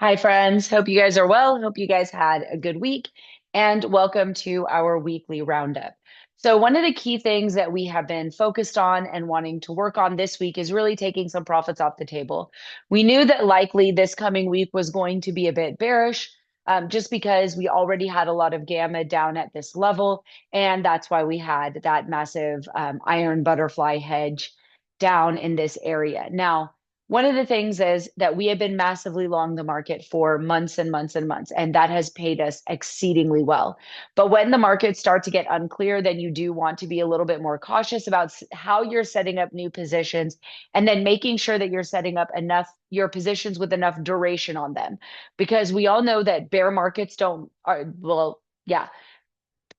Hi, friends. Hope you guys are well. Hope you guys had a good week, and welcome to our weekly roundup. So, one of the key things that we have been focused on and wanting to work on this week is really taking some profits off the table. We knew that likely this coming week was going to be a bit bearish, just because we already had a lot of gamma down at this level, and that's why we had that massive iron butterfly hedge down in this area. Now, one of the things is that we have been massively long the market for months and months and months, and that has paid us exceedingly well. But when the markets start to get unclear, then you do want to be a little bit more cautious about how you're setting up new positions and then making sure that you're setting up enough your positions with enough duration on them. Because we all know that bear markets don't are well, yeah,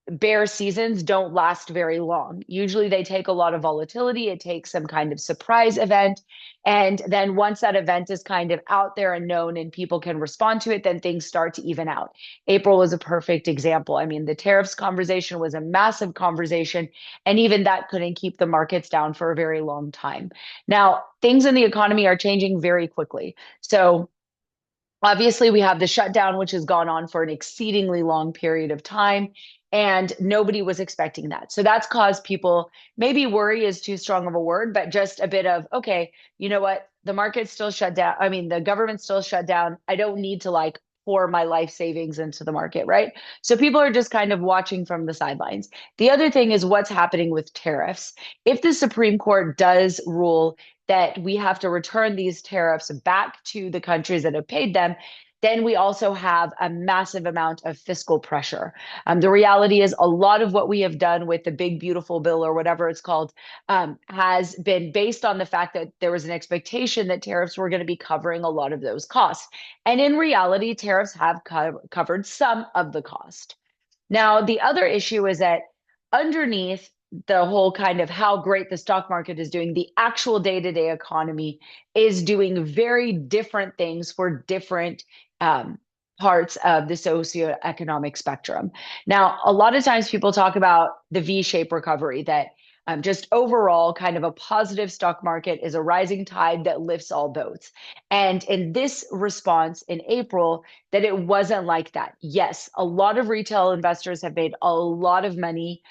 bear seasons don't last very long. Usually they take a lot of volatility. It takes some kind of surprise event. And then once that event is kind of out there and known and people can respond to it, then things start to even out. April was a perfect example. I mean, the tariffs conversation was a massive conversation, and even that couldn't keep the markets down for a very long time. Now, things in the economy are changing very quickly. So, obviously, we have the shutdown, which has gone on for an exceedingly long period of time, and nobody was expecting that. So that's caused people, maybe worry is too strong of a word, but just a bit of, okay, you know what? The market's still shut down. I mean, the government's still shut down. I don't need to like pour my life savings into the market, right? So people are just kind of watching from the sidelines. The other thing is what's happening with tariffs. If the Supreme Court does rule that we have to return these tariffs back to the countries that have paid them, then we also have a massive amount of fiscal pressure. The reality is, a lot of what we have done with the big, beautiful bill or whatever it's called has been based on the fact that there was an expectation that tariffs were going to be covering a lot of those costs. And in reality, tariffs have covered some of the cost. Now, the other issue is that underneath the whole kind of how great the stock market is doing, the actual day-to-day economy is doing very different things for different um, parts of the socioeconomic spectrum. Now, a lot of times people talk about the V-shaped recovery, that just overall kind of a positive stock market is a rising tide that lifts all boats. And in this response in April, that it wasn't like that. Yes, a lot of retail investors have made a lot of money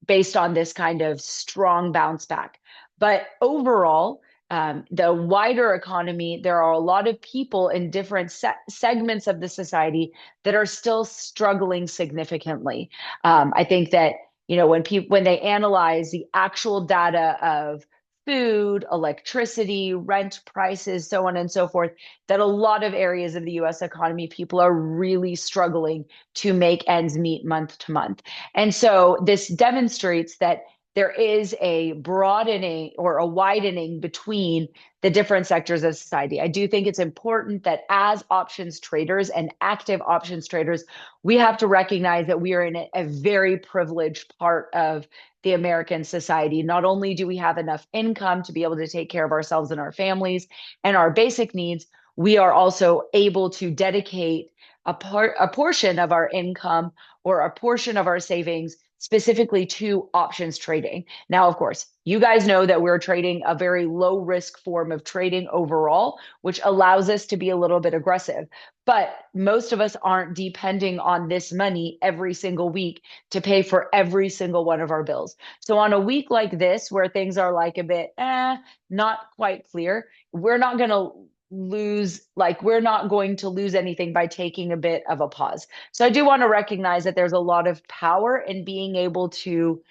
based on this kind of strong bounce back. But overall, the wider economy, there are a lot of people in different segments of the society that are still struggling significantly. I think that when they analyze the actual data of food, electricity, rent prices, so on and so forth, that a lot of areas of the US economy, people are really struggling to make ends meet month to month. And so this demonstrates that there is a broadening or a widening between the different sectors of society. I do think it's important that as options traders and active options traders, we have to recognize that we are in a very privileged part of the American society. Not only do we have enough income to be able to take care of ourselves and our families and our basic needs, we are also able to dedicate a portion of our income or a portion of our savings specifically to options trading. Now, of course, you guys know that we're trading a very low risk form of trading overall, which allows us to be a little bit aggressive. But most of us aren't depending on this money every single week to pay for every single one of our bills. So on a week like this, where things are like a bit, not quite clear, we're not going to lose anything by taking a bit of a pause. So I do want to recognize that there's a lot of power in being able to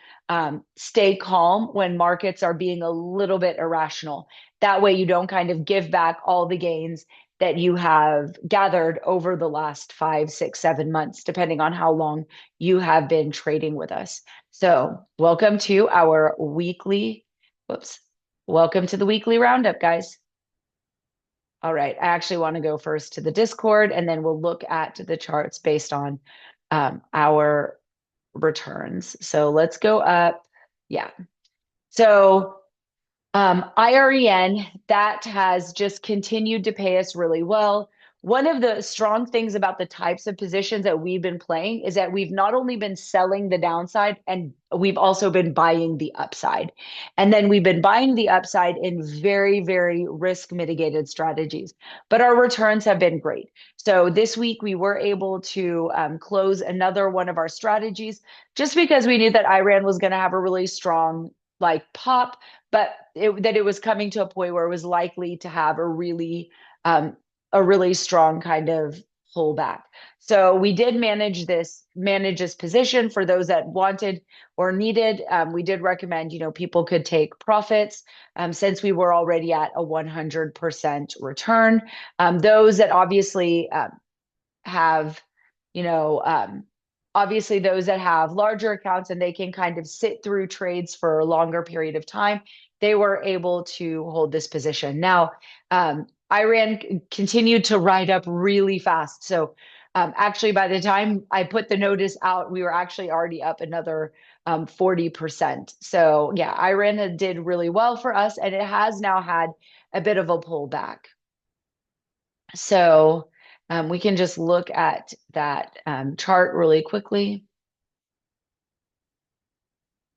stay calm when markets are being a little bit irrational. That way, you don't kind of give back all the gains that you have gathered over the last 5, 6, 7 months, depending on how long you have been trading with us. So, whoops, welcome to the weekly roundup, guys. All right, I actually want to go first to the Discord, and then we'll look at the charts based on our returns. So let's go up. Yeah. So IREN, that has just continued to pay us really well. one of the strong things about the types of positions that we've been playing is that we've not only been selling the downside, and we've also been buying the upside. And then we've been buying the upside in very, very risk mitigated strategies. But our returns have been great. So this week we were able to close another one of our strategies just because we knew that Iran was going to have a really strong like pop, but that it was coming to a point where it was likely to have um, a really strong kind of pullback. So we did manage this position for those that wanted or needed. We did recommend, people could take profits since we were already at a 100% return. Those that obviously have, you know, obviously those that have larger accounts and they can kind of sit through trades for a longer period of time, they were able to hold this position. Now, Iran continued to ride up really fast. So actually, by the time I put the notice out, we were actually already up another 40%. So yeah, Iran did really well for us, and it has now had a bit of a pullback. So we can just look at that chart really quickly.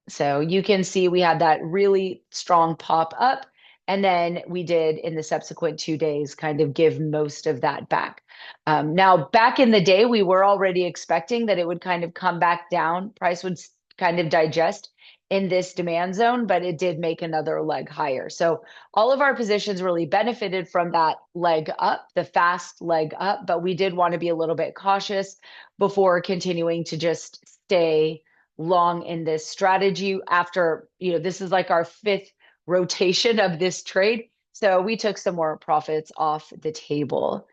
So you can see we had that really strong pop up, and then we did in the subsequent 2 days kind of give most of that back. Now, back in the day, we were already expecting that it would kind of come back down. Price would kind of digest in this demand zone, but it did make another leg higher. So all of our positions really benefited from that leg up, the fast leg up, but we did want to be a little bit cautious before continuing to just stay long in this strategy after, this is like our fifth rotation of this trade. So we took some more profits off the table.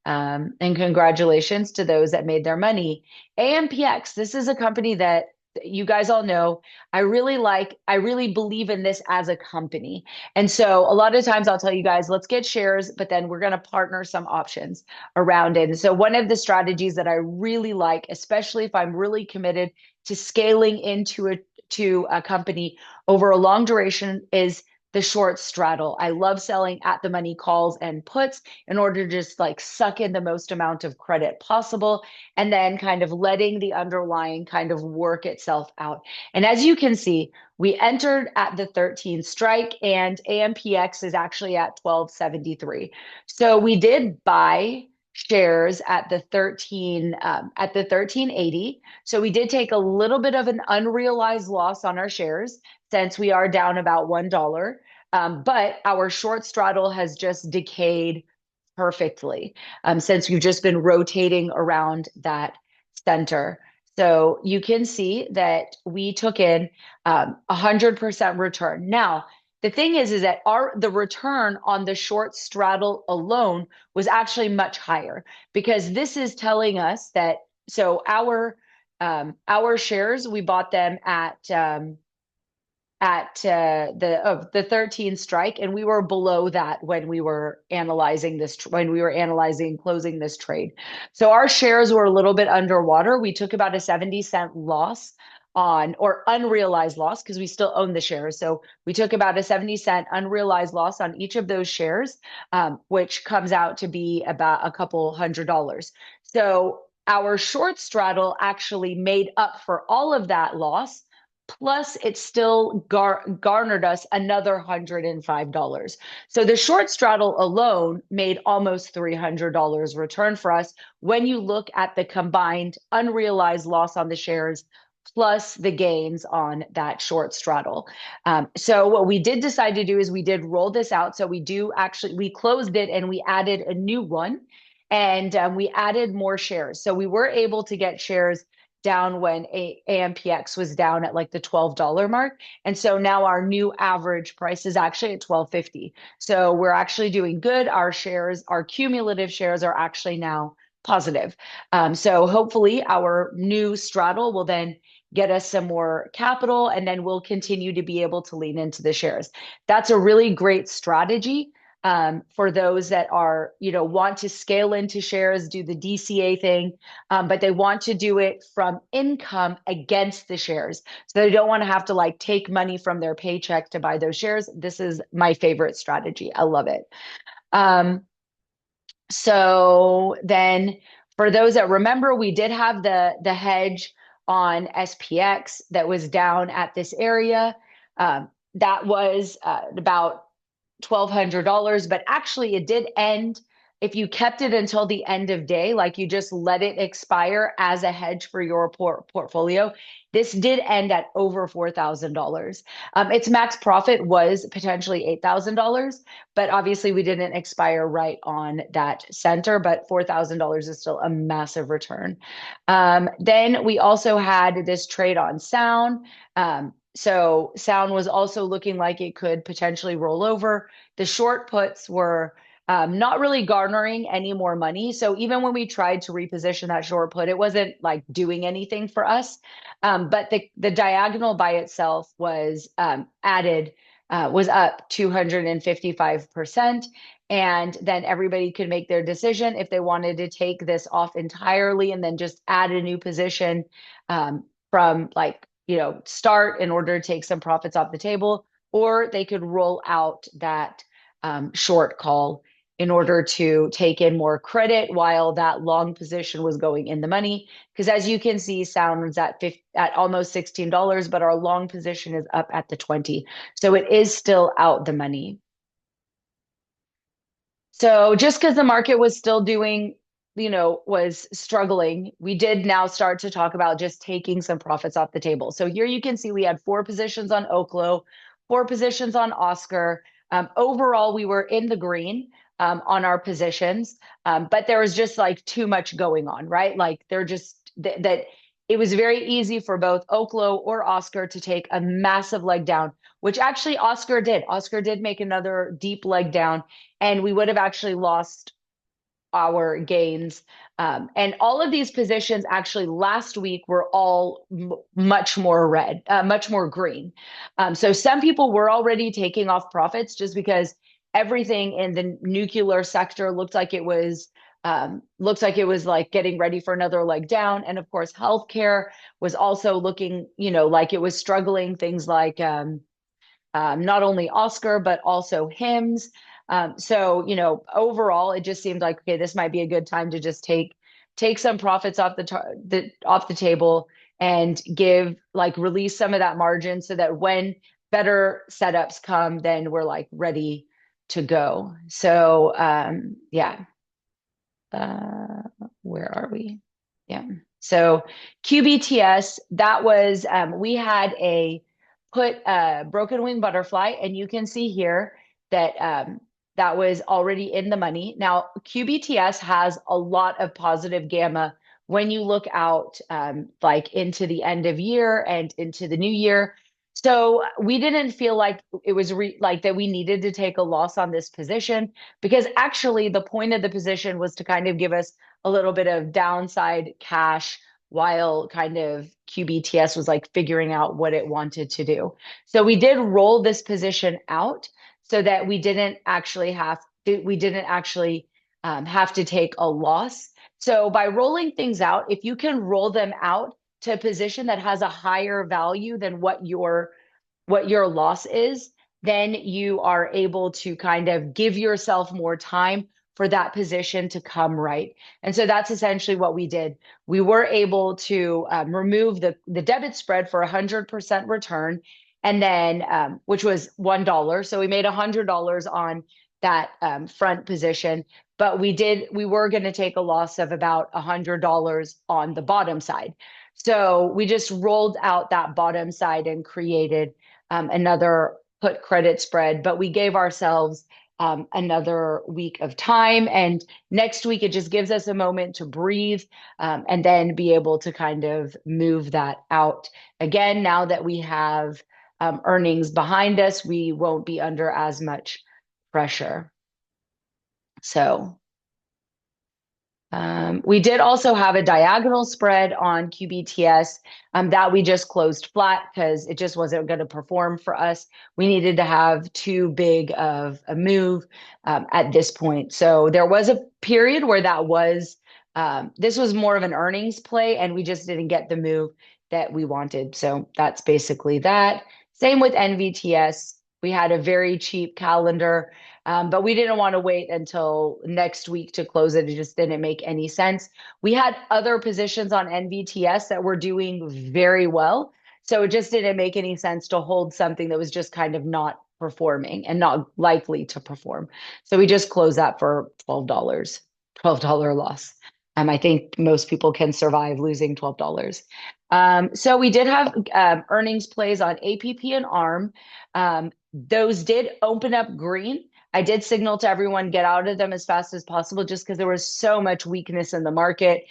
And congratulations to those that made their money. AMPX, this is a company that you guys all know. I really like, I really believe in this as a company. And so a lot of times I'll tell you guys, let's get shares, but then we're going to partner some options around it. And so one of the strategies that I really like, especially if I'm really committed to scaling into a company over a long duration, is the short straddle. I love selling at the money calls and puts in order to just like suck in the most amount of credit possible and then kind of letting the underlying kind of work itself out. And as you can see, we entered at the 13 strike and AMPX is actually at 1273. So we did buy shares at the 1380. So we did take a little bit of an unrealized loss on our shares since we are down about $1. But our short straddle has just decayed perfectly since we've just been rotating around that center. So you can see that we took in 100% return. Now, the thing is that the return on the short straddle alone was actually much higher because this is telling us that so our shares we bought them at the 13 strike, and we were below that when we were analyzing closing this trade. So our shares were a little bit underwater. We took about a 70-cent loss on or unrealized loss because we still own the shares. So we took about a 70-cent unrealized loss on each of those shares, which comes out to be about a couple $100. So our short straddle actually made up for all of that loss. Plus, it still garnered us another $105. So the short straddle alone made almost $300 return for us when you look at the combined unrealized loss on the shares plus the gains on that short straddle. So what we did decide to do is we did roll this out. So we closed it and we added a new one and we added more shares. So we were able to get shares down when AMPX was down at like the $12 mark. And so now our new average price is actually at 12.50. So we're actually doing good. Our cumulative shares are actually now positive. So hopefully our new straddle will then get us some more capital and then we'll continue to be able to lean into the shares. That's a really great strategy for those that want to scale into shares, do the DCA thing, but they want to do it from income against the shares. So they don't want to have to like take money from their paycheck to buy those shares. This is my favorite strategy. I love it. So then for those that remember, we did have the hedge on SPX that was down at this area. That was about $1,200, but actually it did end. If you kept it until the end of day, like you just let it expire as a hedge for your portfolio, this did end at over $4,000. Its max profit was potentially $8,000, but obviously we didn't expire right on that center, but $4,000 is still a massive return. Then we also had this trade on Sound. So Sound was also looking like it could potentially roll over. The short puts were not really garnering any more money. So even when we tried to reposition that short put, it wasn't like doing anything for us. But the diagonal by itself was added, was up 255%. And then everybody could make their decision if they wanted to take this off entirely and then just add a new position from like, start in order to take some profits off the table, or they could roll out that short call in order to take in more credit while that long position was going in the money. Because as you can see, Sound was at almost $16, but our long position is up at the 20. So it is still out the money. So just because the market was still doing, was struggling, we did now start to talk about just taking some profits off the table. So here you can see we had four positions on Oklo, four positions on Oscar. Overall, we were in the green on our positions, but there was just like too much going on, right? Like they're just that it was very easy for both Oklo or Oscar to take a massive leg down, which actually Oscar did. Oscar did make another deep leg down and we would have actually lost our gains. And all of these positions actually last week were all much more red, much more green. So some people were already taking off profits just because everything in the nuclear sector looked like it was like getting ready for another leg down. And of course, healthcare was also looking, like it was struggling. Things like not only Oscar, but also hymns. So, overall, it just seemed like, okay, this might be a good time to just take some profits off the table and release some of that margin so that when better setups come, then we're like ready to go. So, yeah. Uh, where are we? Yeah. So QBTS, that was we had a put broken wing butterfly, and you can see here that that was already in the money. Now QBTS has a lot of positive gamma when you look out like into the end of year and into the new year. So we didn't feel like it was like that we needed to take a loss on this position because actually the point of the position was to kind of give us a little bit of downside cash while kind of QBTS was like figuring out what it wanted to do. So we did roll this position out so that we didn't actually have to take a loss. So by rolling things out, if you can roll them out to a position that has a higher value than what your loss is, then you are able to kind of give yourself more time for that position to come right. And so that's essentially what we did. We were able to remove the debit spread for 100% return, and then which was $1. So we made $100 on that front position, but we were going to take a loss of about $100 on the bottom side. So we just rolled out that bottom side and created another put credit spread, but we gave ourselves another week of time. And next week, it just gives us a moment to breathe and then be able to kind of move that out. Again, now that we have earnings behind us, we won't be under as much pressure. So we did also have a diagonal spread on QBTS that we just closed flat because it just wasn't going to perform for us. We needed to have too big of a move at this point. So there was a period where this was more of an earnings play, and we just didn't get the move that we wanted. So that's basically that. Same with NVTS. We had a very cheap calendar, but we didn't want to wait until next week to close it. It just didn't make any sense. We had other positions on NVTS that were doing very well. So it just didn't make any sense to hold something that was just kind of not performing and not likely to perform. So we just closed that for $12, $12 loss. I think most people can survive losing $12. So we did have earnings plays on APP and ARM. Those did open up green. I did signal to everyone get out of them as fast as possible just because there was so much weakness in the market.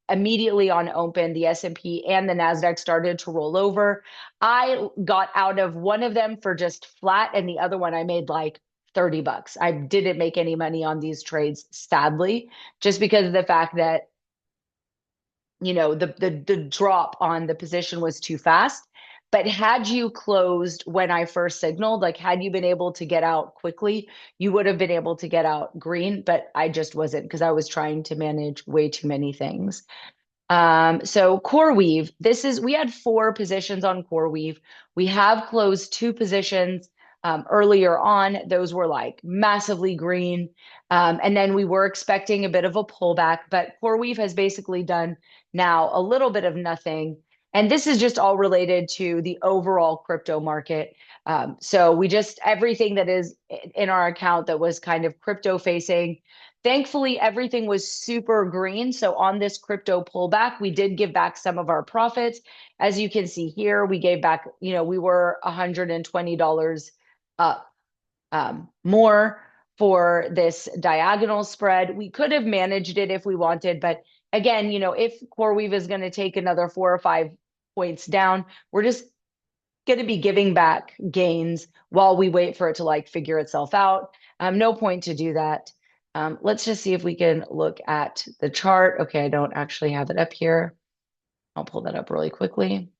Immediately on open, the S&P and the Nasdaq started to roll over. I got out of one of them for just flat, and the other one I made like $30. I didn't make any money on these trades, sadly, just because of the fact that the drop on the position was too fast. But had you closed when I first signaled, like had you been able to get out quickly, you would have been able to get out green, but I just wasn't because I was trying to manage way too many things. So CoreWeave, we had four positions on CoreWeave. We have closed two positions earlier on. Those were like massively green. And then we were expecting a bit of a pullback, but CoreWeave has basically done now a little bit of nothing. And this is just all related to the overall crypto market. So everything that is in our account that was kind of crypto facing. Thankfully, everything was super green. So on this crypto pullback, we did give back some of our profits. As you can see here, we gave back, we were $120 up more for this diagonal spread. We could have managed it if we wanted, but again, if CoreWeave is going to take another 4 or 5 points down, we're just going to be giving back gains while we wait for it to like figure itself out. No point to do that. Let's just see if we can look at the chart. Okay, I don't actually have it up here. I'll pull that up really quickly.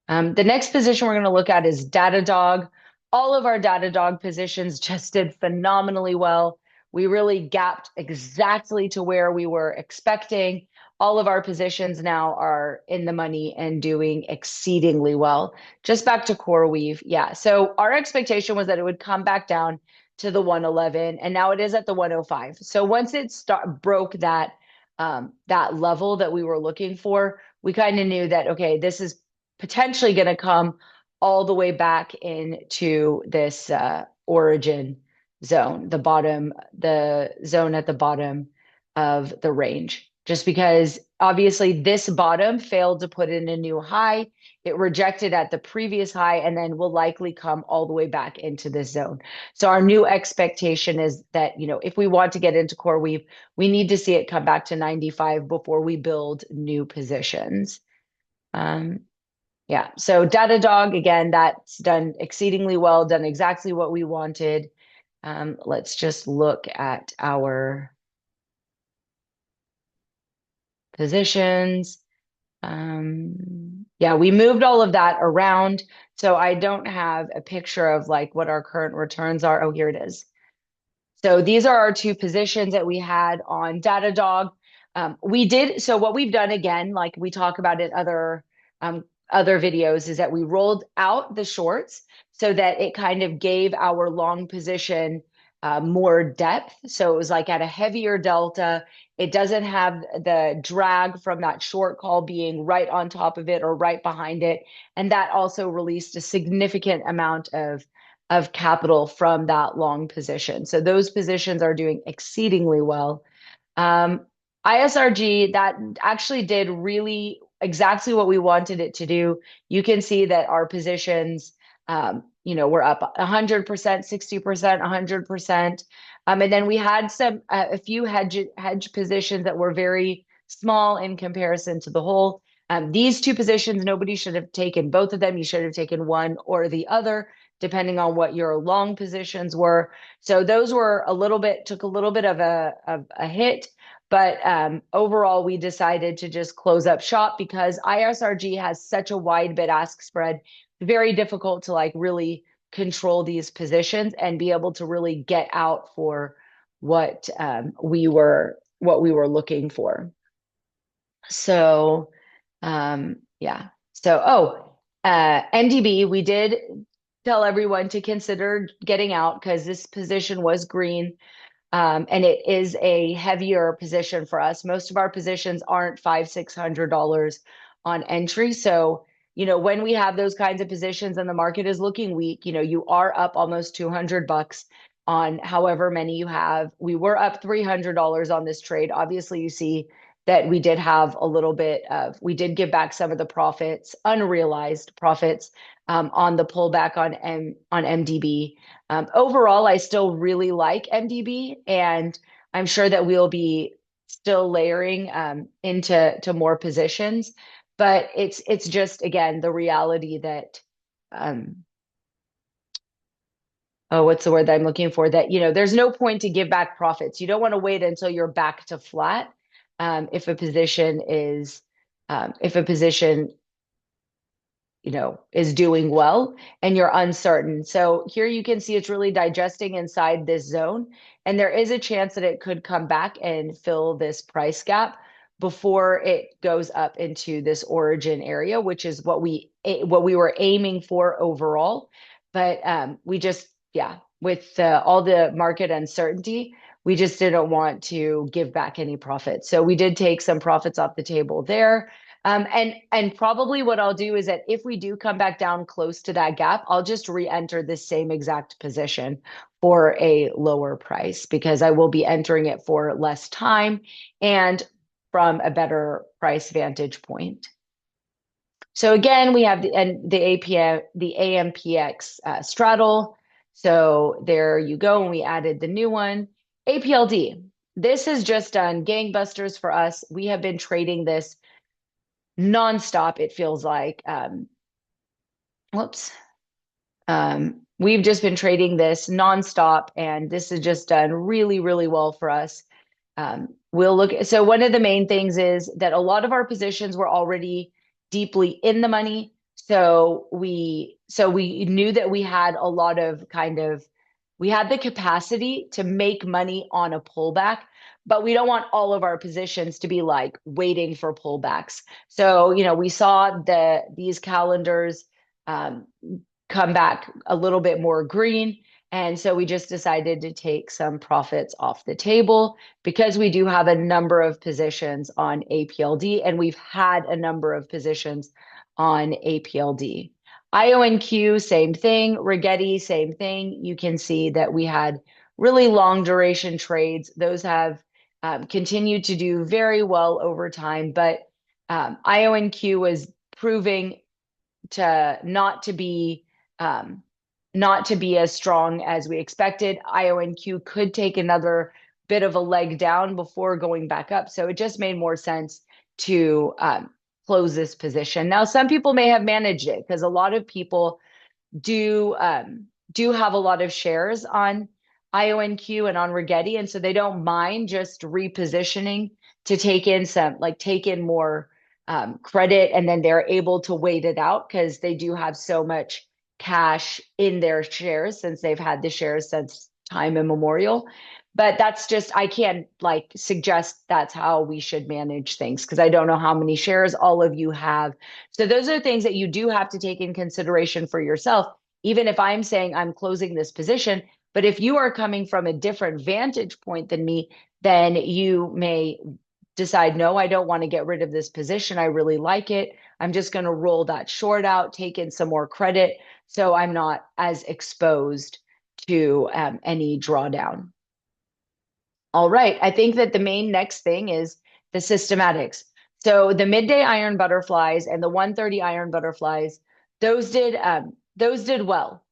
The next position we're going to look at is Datadog. All of our Datadog positions just did phenomenally well. We really gapped exactly to where we were expecting. All of our positions now are in the money and doing exceedingly well. Just back to CoreWeave. Yeah. So our expectation was that it would come back down to the 111, and now it is at the 105. So once it broke that level that we were looking for, we kind of knew that, okay, this is potentially going to come all the way back into this origin zone, the zone at the bottom of the range. Just because obviously this bottom failed to put in a new high, it rejected at the previous high, and then will likely come all the way back into this zone. So our new expectation is that, if we want to get into CoreWeave, we need to see it come back to 95 before we build new positions. Yeah, so Datadog, again, that's done exceedingly well, done exactly what we wanted. Let's just look at our positions. Yeah, we moved all of that around. So I don't have a picture of like what our current returns are. Oh, here it is. So these are our two positions that we had on Datadog. So what we've done again, like we talk about in other videos, is that we rolled out the shorts so that it kind of gave our long position more depth. So it was like at a heavier delta. It doesn't have the drag from that short call being right on top of it or right behind it. And that also released a significant amount of capital from that long position. So those positions are doing exceedingly well. Um, ISRG, that actually did really exactly what we wanted it to do. You can see that our positions, we're up 100%, 60%, 100%. And then we had a few hedge positions that were very small in comparison to the whole. These two positions, nobody should have taken both of them. You should have taken one or the other, depending on what your long positions were. So those were took a little bit of a hit. But overall, we decided to just close up shop because ISRG has such a wide bid-ask spread. Very difficult to like really control these positions and be able to really get out for what we were looking for. So, yeah. So, NDB, we did tell everyone to consider getting out because this position was green. And it is a heavier position for us. Most of our positions aren't five, $600 on entry. So, when we have those kinds of positions and the market is looking weak, you are up almost $200 on however many you have. We were up $300 on this trade. Obviously, you see that we did have a little bit of, we did give back some of the profits, unrealized profits, on the pullback on MDB. Overall, I still really like MDB, and I'm sure that we'll be still layering into more positions. But it's just again the reality that um, oh, what's the word that I'm looking for? That there's no point to give back profits. You don't want to wait until you're back to flat if a position is if a position is doing well and you're uncertain. So here you can see it's really digesting inside this zone. And there is a chance that it could come back and fill this price gap before it goes up into this origin area, which is what we were aiming for overall. But we just, yeah, with all the market uncertainty, we just didn't want to give back any profits. So we did take some profits off the table there. And probably what I'll do is that if we do come back down close to that gap, I'll just re-enter the same exact position for a lower price because I will be entering it for less time and from a better price vantage point. So again, we have the APM, the AMPX straddle. So there you go. And we added the new one, APLD. This has just done gangbusters for us. We have been trading this nonstop, it feels like. Whoops. We've just been trading this nonstop, and this has just done really, really well for us. We'll look. So one of the main things is that a lot of our positions were already deeply in the money. So we knew that we had a lot of we had the capacity to make money on a pullback, but we don't want all of our positions to be like waiting for pullbacks. So, we saw these calendars um, come back a little bit more green. And so we just decided to take some profits off the table because we do have a number of positions on APLD, and we've had a number of positions on APLD. IONQ, same thing. Rigetti, same thing. You can see that we had really long duration trades. Those have continued to do very well over time, but IONQ was proving to um, not to be as strong as we expected. IONQ could take another bit of a leg down before going back up. So it just made more sense to close this position. Now, some people may have managed it because a lot of people do have a lot of shares on IONQ and on Rigetti, and so they don't mind just repositioning to take in more credit, and then they're able to wait it out because they do have so much cash in their shares since they've had the shares since time immemorial. But that's just, I can't suggest that's how we should manage things because I don't know how many shares all of you have. So those are things that you do have to take in consideration for yourself, even if I'm saying I'm closing this position. But if you are coming from a different vantage point than me, then you may decide, no, I don't want to get rid of this position. I really like it. I'm just going to roll that short out, take in some more credit so I'm not as exposed to any drawdown. All right. I think that the main next thing is the systematics. So the midday iron butterflies and the 130 iron butterflies, those did well.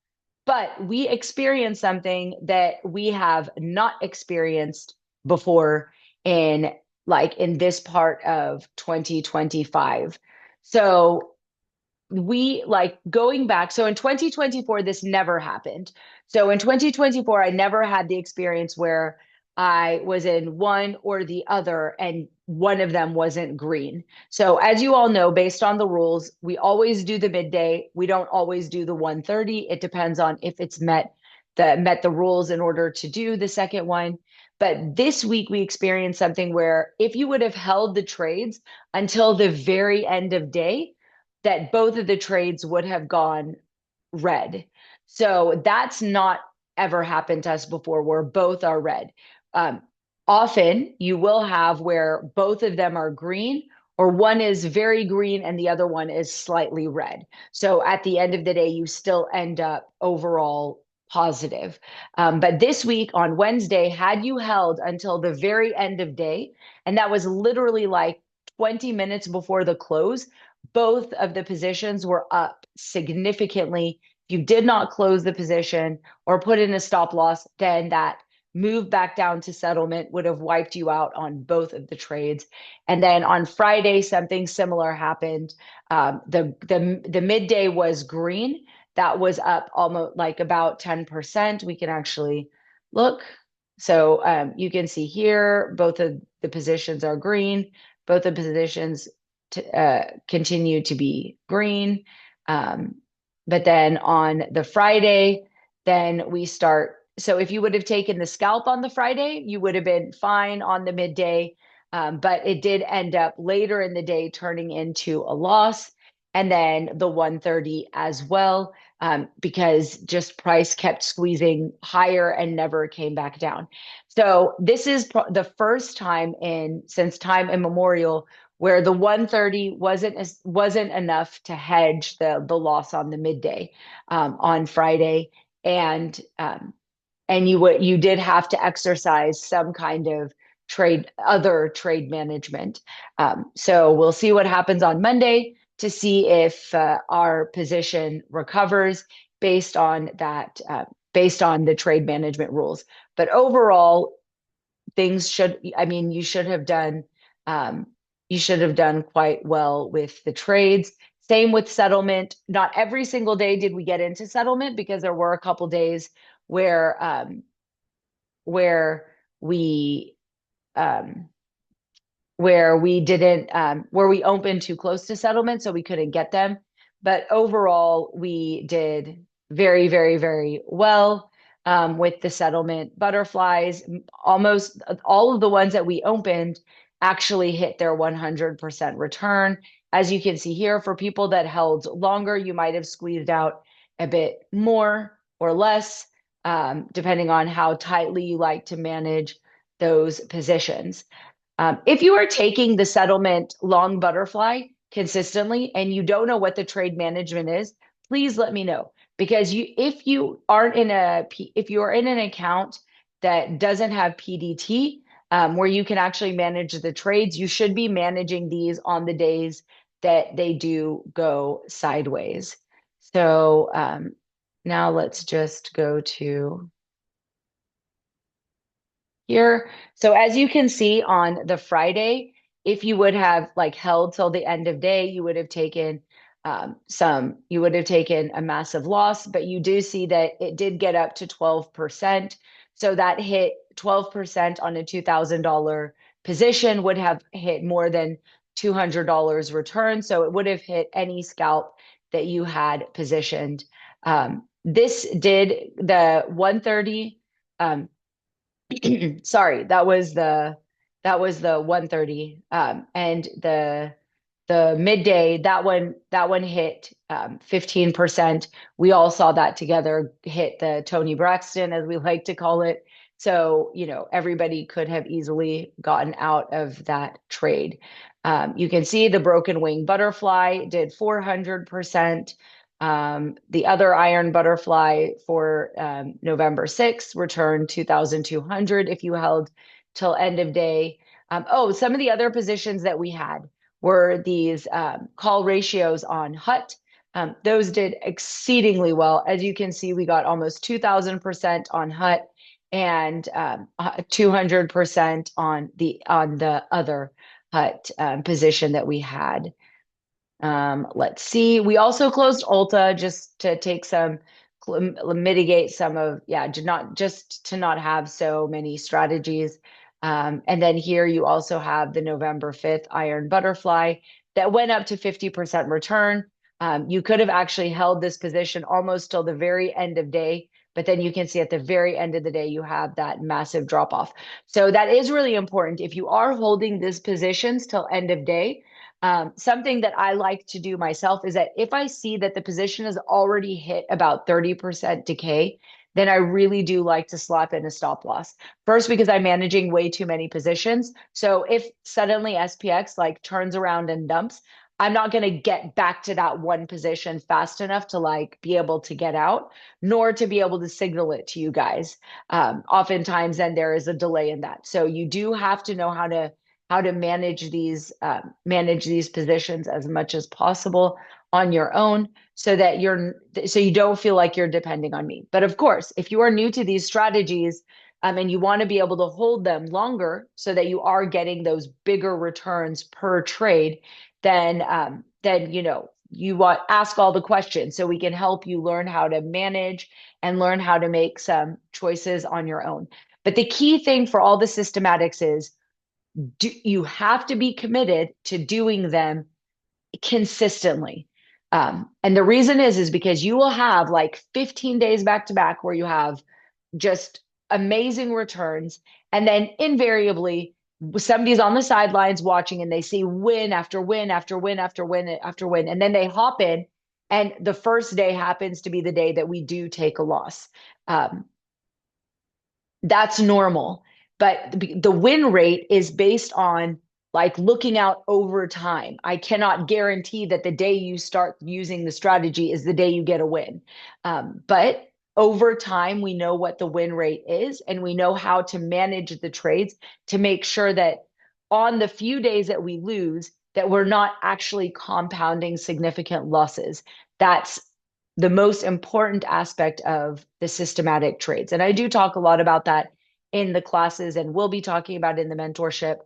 But we experienced something that we have not experienced before in this part of 2025. So we going back. So in 2024, this never happened. So in 2024, I never had the experience where I was in one or the other and one of them wasn't green. So as you all know, based on the rules, we always do the midday. We don't always do the 130. It depends on if it's met the rules in order to do the second one. But this week we experienced something where if you would have held the trades until the very end of day, that both of the trades would have gone red. So that's not ever happened to us before where both are red. Um, Often you will have where both of them are green or one is very green and the other one is slightly red. So at the end of the day, you still end up overall positive. But this week on Wednesday, had you held until the very end of day, and that was literally like 20 minutes before the close, both of the positions were up significantly. If you did not close the position or put in a stop loss, then that move back down to settlement would have wiped you out on both of the trades. And then on Friday, something similar happened. The midday was green. That was up almost like about 10%. We can actually look. So you can see here, both of the positions are green. Both the positions continue to be green. Um, but then on the Friday, then we start. So if you would have taken the scalp on the Friday, you would have been fine on the midday. But it did end up later in the day turning into a loss. And then the 130 as well, because just price kept squeezing higher and never came back down. So this is the first time in since time immemorial where the 130 wasn't enough to hedge the loss on the midday on Friday, and you did have to exercise some kind of other trade management. So we'll see what happens on Monday to see if our position recovers based on that, based on the trade management rules. But overall, I mean, um, you should have done quite well with the trades. Same with settlement. Not every single day did we get into settlement because there were a couple days where where we um, where we didn't where we opened too close to settlement, so we couldn't get them. But overall, we did very, very, very well with the settlement butterflies. Almost all of the ones that we opened actually hit their 100% return. As you can see here, for people that held longer, you might have squeezed out a bit more or less, depending on how tightly you like to manage those positions. If you are taking the settlement long butterfly consistently and you don't know what the trade management is, please let me know. Because if you aren't if you are in an account that doesn't have PDT, where you can actually manage the trades, you should be managing these on the days that they do go sideways. So now let's just go to here. So as you can see on the Friday, if you would have like held till the end of day, you would have taken you would have taken a massive loss, but you do see that it did get up to 12%. So that hit 12% on a $2,000 position would have hit more than $200 return. So it would have hit any scalp that you had positioned. This did the 130. Sorry, that was the 130. And the midday, that one hit 15%. We all saw that together hit the Tony Braxton, as we like to call it. So, everybody could have easily gotten out of that trade. You can see the broken wing butterfly did 400%. The other iron butterfly for November 6th returned 2,200 if you held till end of day. Some of the other positions that we had were these call ratios on HUT. Those did exceedingly well. As you can see, we got almost 2,000% on HUT and 200% on the other HUT position that we had. Let's see. We also closed Ulta just to take mitigate some of, to not have so many strategies. And then here you also have the November 5th Iron Butterfly that went up to 50% return. You could have actually held this position almost till the very end of day, but then you can see at the very end of the day, you have that massive drop off. So that is really important. If you are holding these positions till end of day, something that I like to do myself is that if I see that the position has already hit about 30% decay, then I really do like to slap in a stop loss. First, because I'm managing way too many positions. So if suddenly SPX like turns around and dumps, I'm not going to get back to that one position fast enough to like be able to get out, nor to be able to signal it to you guys. Oftentimes, then there is a delay in that. So you do have to know how to manage these positions as much as possible on your own so that so you don't feel like you're depending on me. But of course, if you are new to these strategies, and you want to be able to hold them longer so that you are getting those bigger returns per trade, then you want ask all the questions so we can help you learn how to manage and learn how to make some choices on your own. But the key thing for all the systematics is you have to be committed to doing them consistently. And the reason is because you will have like 15 days back to back where you have just amazing returns. And then invariably, somebody's on the sidelines watching and they see win after win after win after win after win. And then they hop in, and the first day happens to be the day that we do take a loss. Um, that's normal. But the win rate is based on like looking out over time. I cannot guarantee that the day you start using the strategy is the day you get a win. But over time, we know what the win rate is, and we know how to manage the trades to make sure that on the few days that we lose, that we're not actually compounding significant losses. That's the most important aspect of the systematic trades. And I do talk a lot about that in the classes, and we'll be talking about in the mentorship.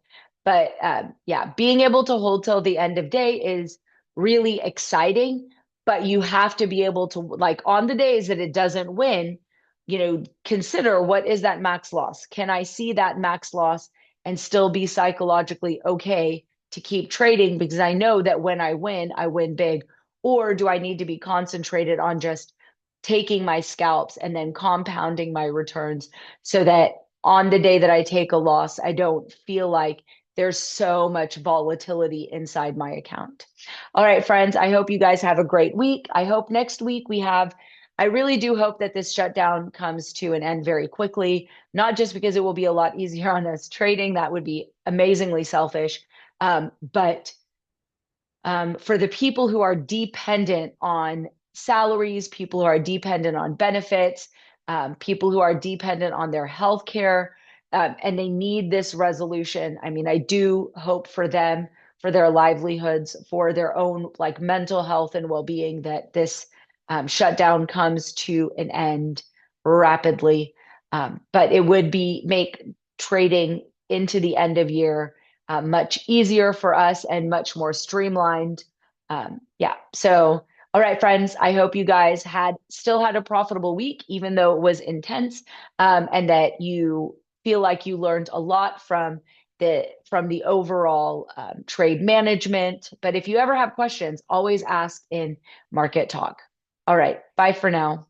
But yeah, being able to hold till the end of day is really exciting, but you have to be able to, like, on the days that it doesn't win, consider what is that max loss? Can I see that max loss and still be psychologically okay to keep trading because I know that when I win big? Or do I need to be concentrated on just taking my scalps and then compounding my returns so that on the day that I take a loss, I don't feel like there's so much volatility inside my account. All right, friends, I hope you guys have a great week. I hope next week I really do hope that this shutdown comes to an end very quickly, not just because it will be a lot easier on us trading. That would be amazingly selfish. But for the people who are dependent on salaries, people who are dependent on benefits, people who are dependent on their health care, and they need this resolution. I mean, I do hope for them, for their livelihoods, for their own like mental health and well-being, that this shutdown comes to an end rapidly. But it would make trading into the end of year much easier for us and much more streamlined. Yeah. So, all right, friends, I hope you guys still had a profitable week, even though it was intense, and that you feel like you learned a lot from the overall trade management. But if you ever have questions, always ask in Market Talk. All right. Bye for now.